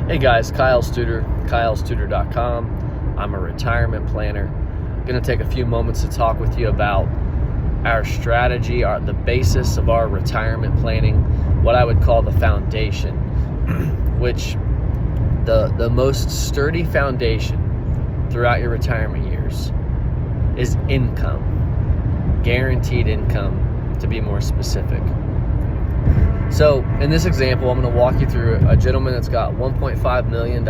Hey guys, Kyle Studer, KyleStuder.com. I'm a retirement planner. I'm going to take a few moments to talk with you about our strategy, the basis of our retirement planning, what I would call the foundation, which the most sturdy foundation throughout your retirement years is income, guaranteed income to be more specific. So in this example, I'm going to walk you through a gentleman that's got $1.5 million.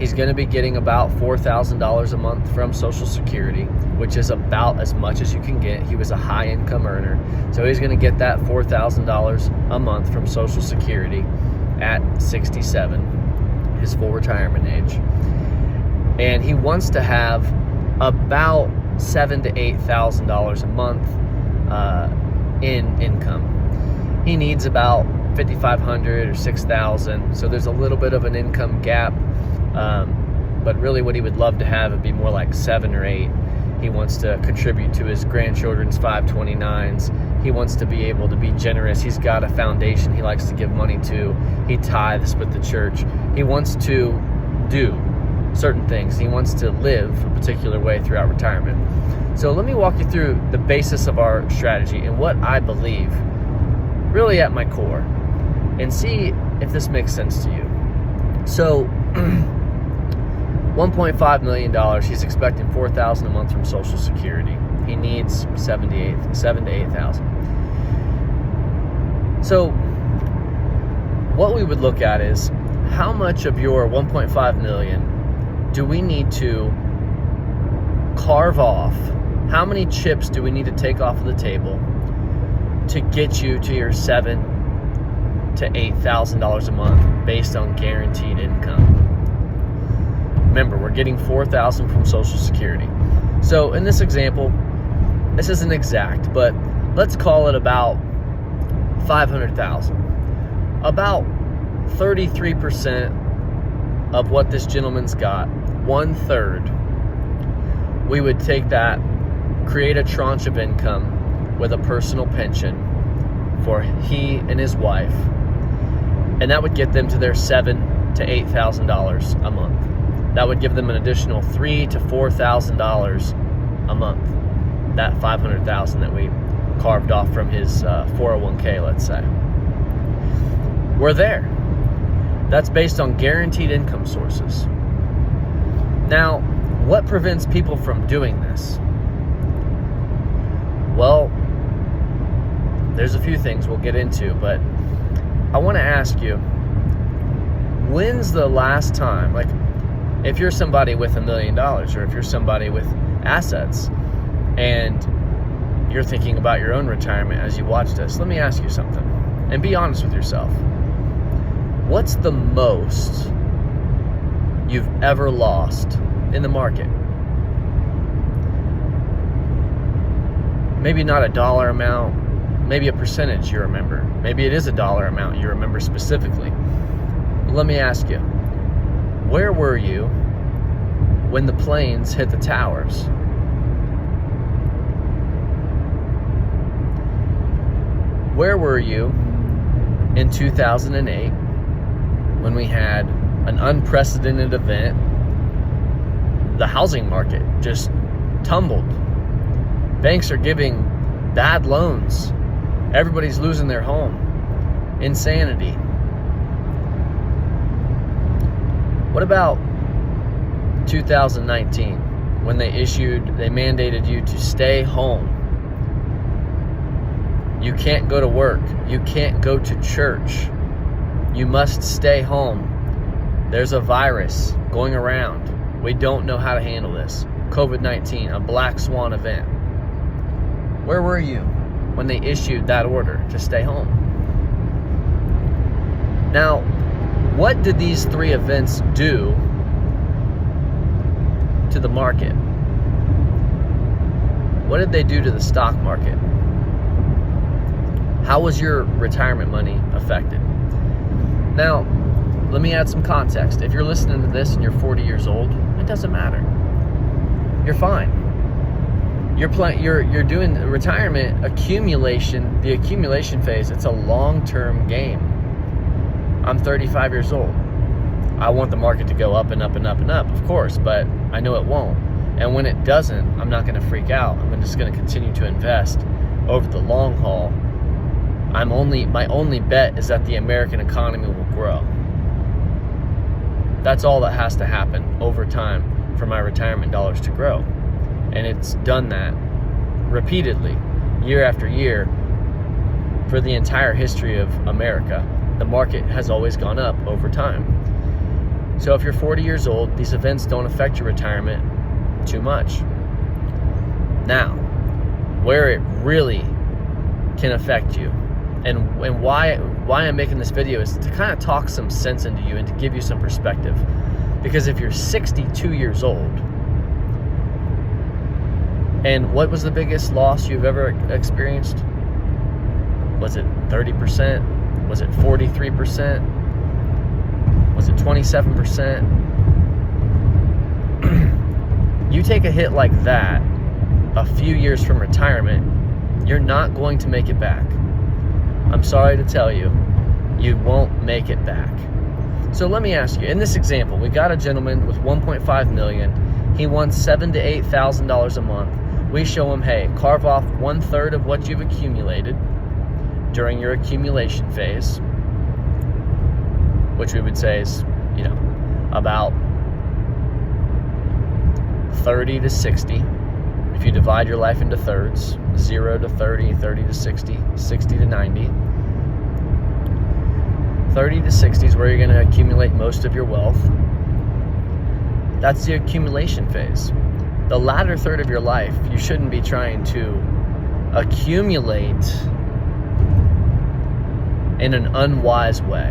He's going to be getting about $4,000 a month from Social Security, which is about as much as you can get. He was a high income earner. So he's going to get that $4,000 a month from Social Security at 67, his full retirement age. And he wants to have about $7,000 to $8,000 a month in income. He needs about $5,500 or $6,000, so there's a little bit of an income gap, but really what he would love to have would be more like 7 or 8. He wants to contribute to his grandchildren's 529s. He wants to be able to be generous. He's got a foundation he likes to give money to. He tithes with the church. He wants to do certain things. He wants to live a particular way throughout retirement. So let me walk you through the basis of our strategy and what I believe really at my core, and see if this makes sense to you. So $1.5 million, he's expecting $4,000 a month from Social Security. He needs $7,000 to $8,000. So what we would look at is how much of your $1.5 million do we need to carve off? How many chips do we need to take off of the table to get you to your $7,000 to $8,000 a month based on guaranteed income? Remember, we're getting $4,000 from Social Security. So in this example, this isn't exact, but let's call it about $500,000. About 33% of what this gentleman's got, 1/3, we would take that, create a tranche of income with a personal pension for he and his wife, and that would get them to their $7,000 to $8,000 a month. That would give them an additional $3,000 to $4,000 a month. That $500,000 that we carved off from his 401k, let's say. We're there. That's based on guaranteed income sources. Now, what prevents people from doing this? Well, there's a few things we'll get into, but I want to ask you, when's the last time, like if you're somebody with $1 million or if you're somebody with assets and you're thinking about your own retirement as you watch this, let me ask you something and be honest with yourself. What's the most you've ever lost in the market? Maybe not a dollar amount, maybe a percentage you remember. Maybe it is a dollar amount you remember specifically. But let me ask you, where were you when the planes hit the towers? Where were you in 2008 when we had an unprecedented event? The housing market just tumbled. Banks are giving bad loans. Everybody's losing their home. Insanity. What about 2019 when they mandated you to stay home? You can't go to work. You can't go to church. You must stay home. There's a virus going around. We don't know how to handle this. COVID-19, a black swan event. Where were you when they issued that order to stay home? Now, what did these 3 events do to the market? What did they do to the stock market? How was your retirement money affected? Now, let me add some context. If you're listening to this and you're 40 years old, it doesn't matter. You're fine. You're doing retirement accumulation, the accumulation phase. It's a long-term game. I'm 35 years old. I want the market to go up and up and up and up, of course, but I know it won't. And when it doesn't, I'm not going to freak out. I'm just going to continue to invest over the long haul. My only bet is that the American economy will grow. That's all that has to happen over time for my retirement dollars to grow. And it's done that repeatedly, year after year, for the entire history of America. The market has always gone up over time. So if you're 40 years old, these events don't affect your retirement too much. Now, where it really can affect you, and why I'm making this video is to kind of talk some sense into you and to give you some perspective. Because if you're 62 years old, and what was the biggest loss you've ever experienced? Was it 30%? Was it 43%? Was it 27%? You take a hit like that a few years from retirement, you're not going to make it back. I'm sorry to tell you, you won't make it back. So let me ask you, in this example, we got a gentleman with $1.5 million. He won $7,000 to $8,000 a month. We show him, hey, carve off 1/3 of what you've accumulated during your accumulation phase, which we would say is, about 30 to 60. If you divide your life into thirds, 0 to 30, 30 to 60, 60 to 90. 30 to 60 is where you're going to accumulate most of your wealth. That's the accumulation phase. The latter third of your life, you shouldn't be trying to accumulate in an unwise way.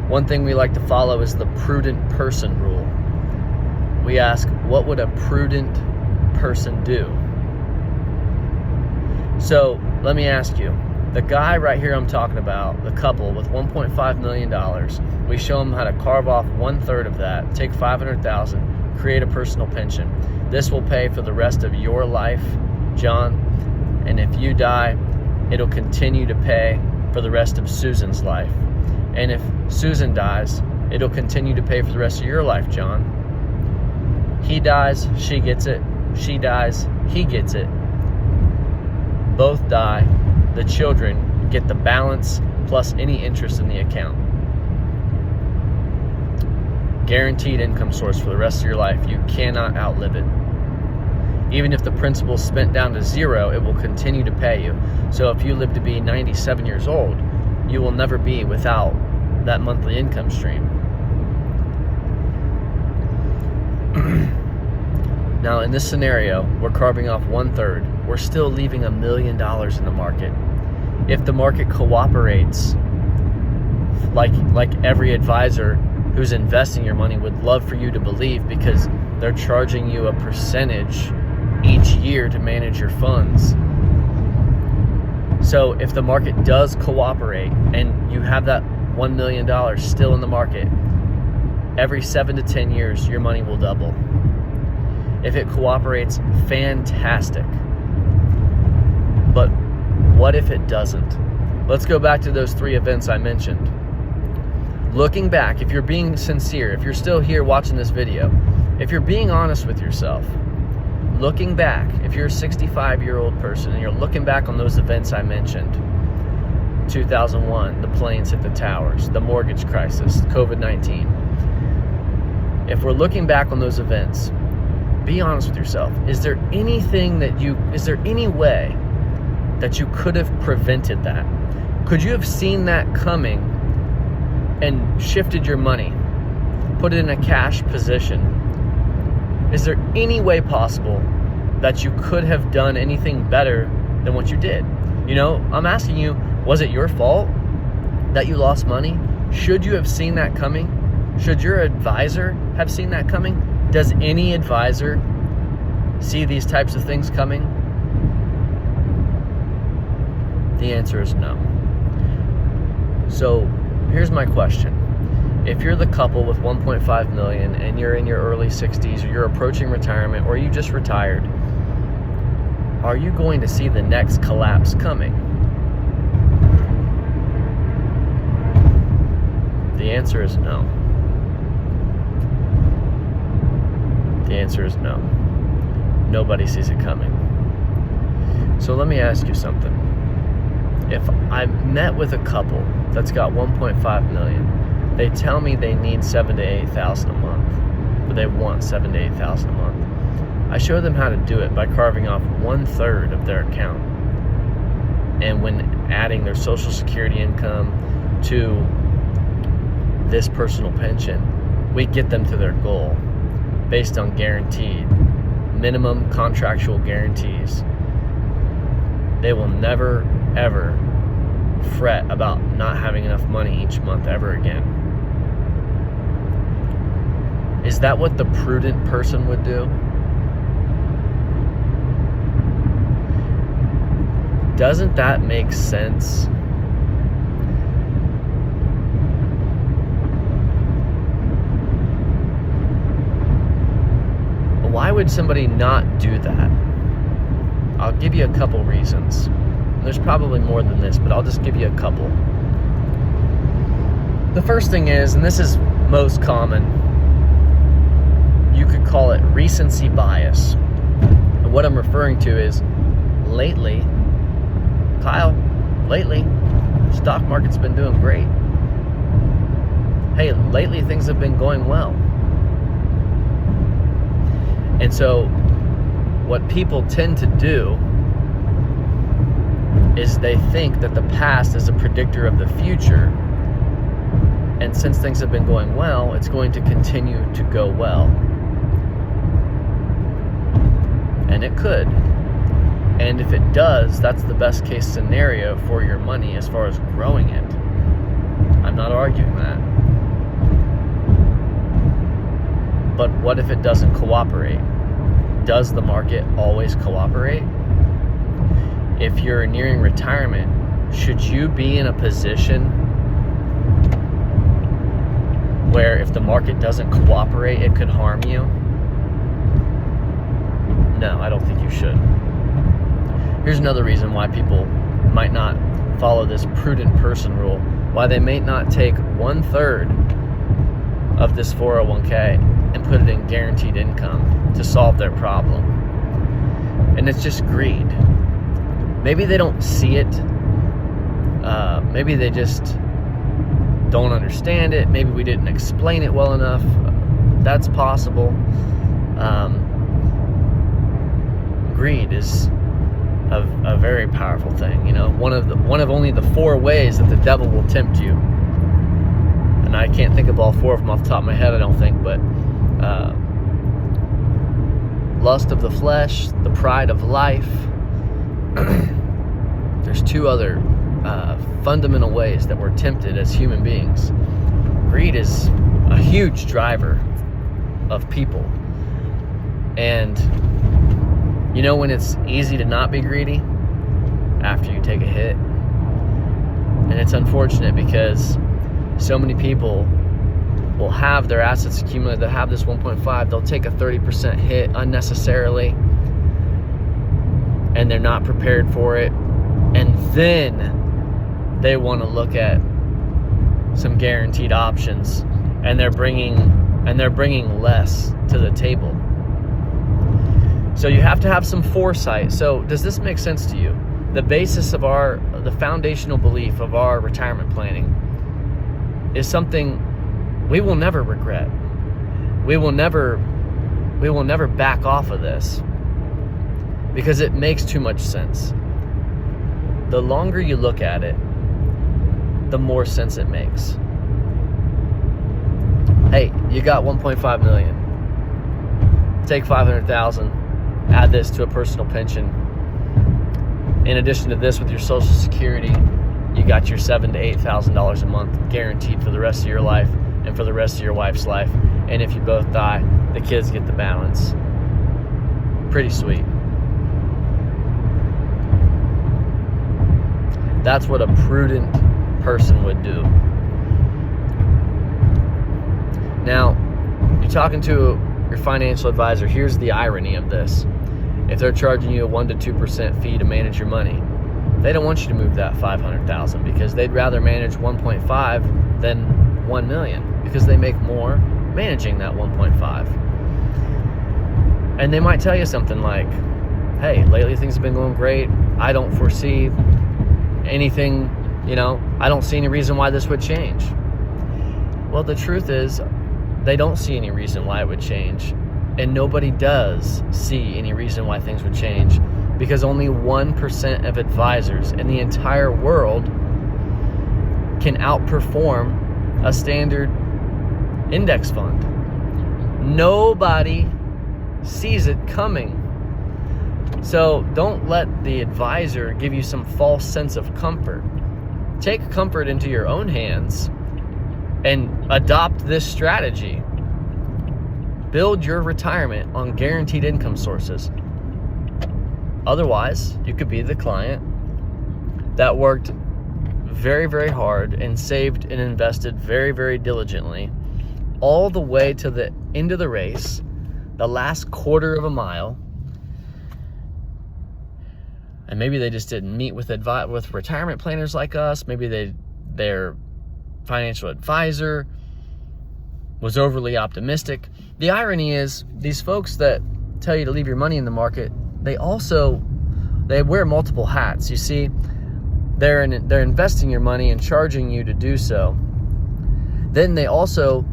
One thing we like to follow is the prudent person rule. We ask, what would a prudent person do? So let me ask you, the guy right here I'm talking about, the couple with $1.5 million, we show them how to carve off 1/3 of that, take $500,000, create a personal pension. This will pay for the rest of your life, John, and if you die, it'll continue to pay for the rest of Susan's life. And if Susan dies, it'll continue to pay for the rest of your life, John. He dies, she gets it. She dies, he gets it. Both die. The children get the balance plus any interest in the account. Guaranteed income source for the rest of your life. You cannot outlive it. Even if the principal's spent down to 0, it will continue to pay you. So if you live to be 97 years old, you will never be without that monthly income stream. Now, in this scenario, we're carving off 1/3. We're still leaving $1 million in the market. If the market cooperates, like every advisor who's investing your money would love for you to believe, because they're charging you a percentage each year to manage your funds. So if the market does cooperate and you have that $1 million still in the market, every 7 to 10 years, your money will double. If it cooperates, fantastic. But what if it doesn't? Let's go back to those 3 events I mentioned. Looking back, if you're being sincere, if you're still here watching this video, if you're being honest with yourself, looking back, if you're a 65-year-old person and you're looking back on those events I mentioned, 2001, the planes hit the towers, the mortgage crisis, COVID-19. If we're looking back on those events, be honest with yourself. Is there any way that you could have prevented that? Could you have seen that coming and shifted your money, put it in a cash position? Is there any way possible that you could have done anything better than what you did? I'm asking you, was it your fault that you lost money? Should you have seen that coming? Should your advisor have seen that coming? Does any advisor see these types of things coming? The answer is no. So here's my question. If you're the couple with $1.5 million and you're in your early 60s, or you're approaching retirement, or you just retired, are you going to see the next collapse coming? The answer is no. The answer is no. Nobody sees it coming. So let me ask you something. If I met with a couple that's got 1.5 million, they tell me they need 7,000 to 8,000 a month, but they want 7,000 to 8,000 a month. I show them how to do it by carving off 1/3 of their account, and when adding their Social Security income to this personal pension, we get them to their goal based on guaranteed minimum contractual guarantees. They will never ever fret about not having enough money each month ever again. Is that what the prudent person would do? Doesn't that make sense? Why would somebody not do that? I'll give you a couple reasons. There's probably more than this, but I'll just give you a couple. The first thing is, and this is most common, you could call it recency bias. And what I'm referring to is lately, Kyle, stock market's been doing great. Hey, lately things have been going well. And so what people tend to do is they think that the past is a predictor of the future. And since things have been going well, it's going to continue to go well. And it could. And if it does, that's the best case scenario for your money as far as growing it. I'm not arguing that. But what if it doesn't cooperate? Does the market always cooperate? If you're nearing retirement, should you be in a position where if the market doesn't cooperate, it could harm you? No, I don't think you should. Here's another reason why people might not follow this prudent person rule, why they may not take 1/3 of this 401k and put it in guaranteed income to solve their problem. And it's just greed. Maybe they don't see it. Maybe they just don't understand it. Maybe we didn't explain it well enough. That's possible. Greed is a very powerful thing. You know, one of only the 4 ways that the devil will tempt you. And I can't think of all 4 of them off the top of my head, I don't think, but lust of the flesh, the pride of life. There's 2 other fundamental ways that we're tempted as human beings. Greed is a huge driver of people. And you know when it's easy to not be greedy? After you take a hit. And it's unfortunate because so many people will have their assets accumulated, they'll have this 1.5, they'll take a 30% hit unnecessarily, and they're not prepared for it, and then they want to look at some guaranteed options, and they're bringing less to the table. So you have to have some foresight. So does this make sense to you? The basis of the foundational belief of our retirement planning is something we will never regret. We will never back off of this because it makes too much sense. The longer you look at it, the more sense it makes. Hey, you got 1.5 million. Take 500,000, add this to a personal pension. In addition to this, with your Social Security, you got your $7,000 to $8,000 a month guaranteed for the rest of your life and for the rest of your wife's life. And if you both die, the kids get the balance. Pretty sweet. That's what a prudent person would do. Now, you're talking to your financial advisor. Here's the irony of this. If they're charging you a 1% to 2% fee to manage your money, they don't want you to move that 500,000 because they'd rather manage 1.5 than 1 million because they make more managing that 1.5. And they might tell you something like, hey, lately things have been going great. I don't foresee anything, I don't see any reason why this would change. Well, the truth is, they don't see any reason why it would change. And nobody does see any reason why things would change, because only 1% of advisors in the entire world can outperform a standard index fund. Nobody sees it coming. So don't let the advisor give you some false sense of comfort. Take comfort into your own hands and adopt this strategy. Build your retirement on guaranteed income sources. Otherwise, you could be the client that worked very, very hard and saved and invested very, very diligently all the way to the end of the race, the last quarter of a mile, and maybe they just didn't meet with retirement planners like us. Maybe their financial advisor was overly optimistic. The irony is, these folks that tell you to leave your money in the market, they wear multiple hats. You see, they're investing your money and charging you to do so. Then they also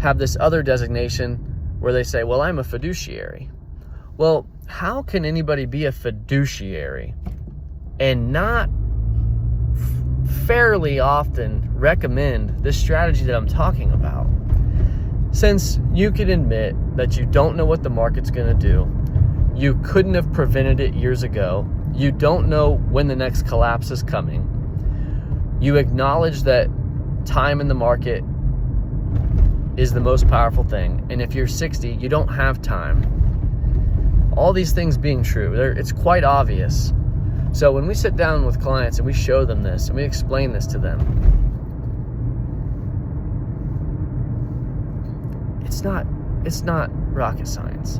have this other designation where they say, well, I'm a fiduciary. Well, how can anybody be a fiduciary and not fairly often recommend this strategy that I'm talking about? Since you can admit that you don't know what the market's going to do, you couldn't have prevented it years ago, you don't know when the next collapse is coming, you acknowledge that time in the market is the most powerful thing, and if you're 60, you don't have time. All these things being true, it's quite obvious. So when we sit down with clients and we show them this and we explain this to them, it's not rocket science.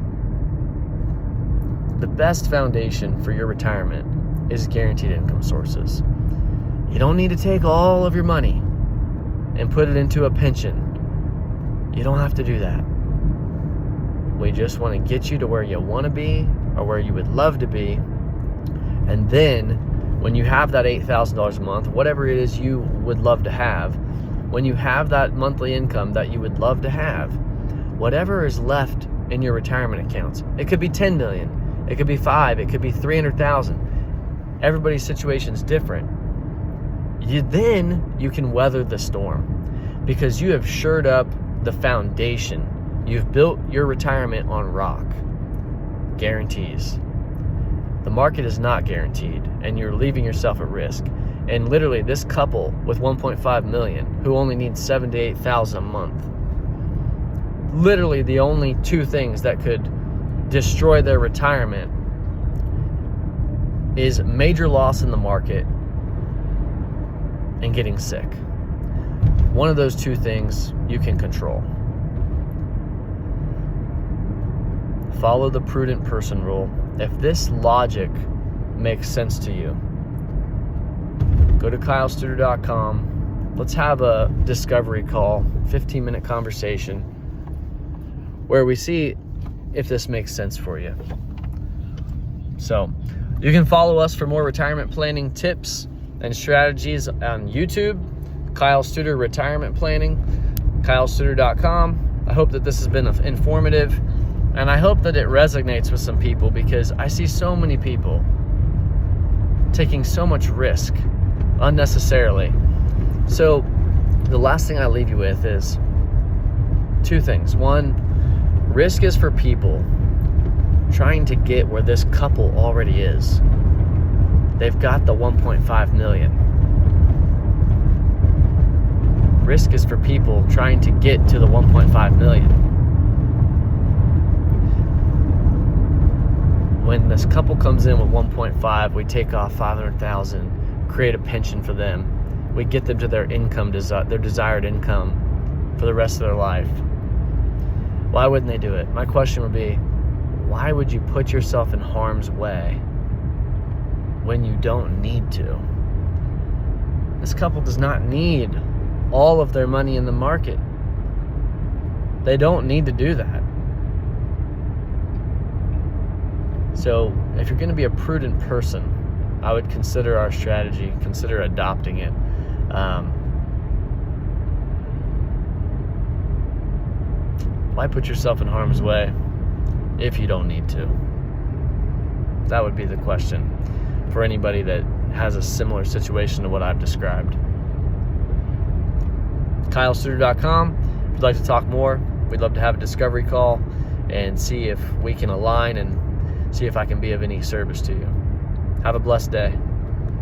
The best foundation for your retirement is guaranteed income sources. You don't need to take all of your money and put it into a pension. You don't have to do that. We just want to get you to where you want to be or where you would love to be. And then when you have that $8,000 a month, whatever it is you would love to have, when you have that monthly income that you would love to have, whatever is left in your retirement accounts, it could be 10 million, it could be 5, it could be 300,000. Everybody's situation is different. Then you can weather the storm because you have shored up the foundation. You've built your retirement on rock. Guarantees. The market is not guaranteed, and you're leaving yourself at risk. And literally, this couple with 1.5 million, who only needs 7,000 to 8,000 a month, literally the only two things that could destroy their retirement is major loss in the market and getting sick. One of those two things you can control. Follow the prudent person rule. If this logic makes sense to you, go to kylestuder.com. Let's have a discovery call, 15-minute conversation, where we see if this makes sense for you. So you can follow us for more retirement planning tips and strategies on YouTube, Kyle Studer Retirement Planning, kylestuder.com. I hope that this has been informative, and I hope that it resonates with some people, because I see so many people taking so much risk unnecessarily. So the last thing I leave you with is two things. One, risk is for people trying to get where this couple already is. They've got the 1.5 million. Risk is for people trying to get to the 1.5 million. When this couple comes in with 1.5, we take off 500,000, create a pension for them. We get them to their income, their desired income for the rest of their life. Why wouldn't they do it? My question would be, why would you put yourself in harm's way when you don't need to? This couple does not need all of their money in the market. They don't need to do that. So if you're going to be a prudent person, I would consider our strategy, consider adopting it. Why put yourself in harm's way if you don't need to? That would be the question for anybody that has a similar situation to what I've described. KyleStuder.com. If you'd like to talk more, we'd love to have a discovery call and see if we can align and see if I can be of any service to you. Have a blessed day.